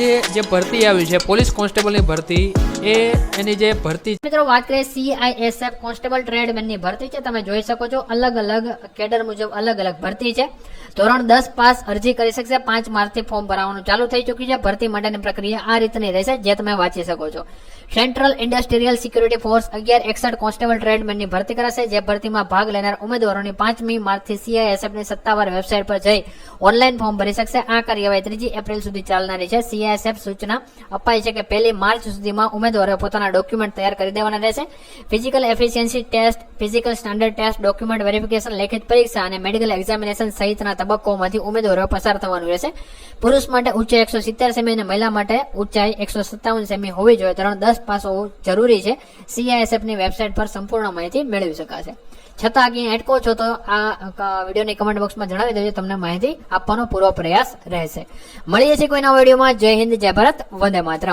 જે ભરતી આવી છે પોલીસ કોન્સ્ટેબલની ભરતી એની જે ભરતી મિત્રો વાત કરીએ CISF કોન્સ્ટેબલ ટ્રેડમેનની ભરતી છે. તમે જોઈ શકો છો અલગ અલગ કેડર મુજબ અલગ અલગ ભરતી છે. ધોરણ 10 પાસ અરજી કરી શકશે. 5 માર્ચથી ફોર્મ ભરાવાનું ચાલુ થઈ ચૂક્યું છે. ભરતી માટેની પ્રક્રિયા આ રીતની રહેશે જે તમે વાંચી શકો છો. Central industrial security force 1161 constable ટ્રેડમેનની ભરતી કરાશે. જે ભરતીમાં ભાગ લેનાર ઉમેદવારોની 5મી માર્ચથી CISF ની સત્તાવાર વેબસાઇટ પર જઈ ઓનલાઈન ફોર્મ ભરી શકશે. આ કાર્યવાહી 3 એપ્રિલ સુધી ચાલનારી છે. CISF સૂચના અપાઈ છે કે 1 માર્ચ સુધીમાં ઉમેદવારોએ પોતાના ડોક્યુમેન્ટ તૈયાર કરી દેવાના રહેશે. Physical efficiency test, physical standard test, document verification, લેખિત પરીક્ષા અને મેડિકલ એક્ઝામિનેશન સહિતના તબક્કોમાંથી ઉમેદવારો પસાર થવાનું રહેશે. પુરુષ માટે ઊંચાઈ 170 સેમી અને મહિલા માટે ઊંચાઈ 157 સેમી હોવી જોઈએ. ધોરણ 10 પાસ હોવું જરૂરી છે. CISF ની વેબસાઇટ પર સંપૂર્ણ માહિતી મેળવી શકાશે. છતાં ક્યાંય અટકો છો તો આ વિડીયોની કમેન્ટ બોક્સમાં જણાવી દેજો. તમને માહિતી આપવાનો પૂરો પ્રયાસ રહેશે. મળીએ છીએ કોઈ નવા વિડીયોમાં. જય હિન્દ, જય ભારત, વંદે માતરમ.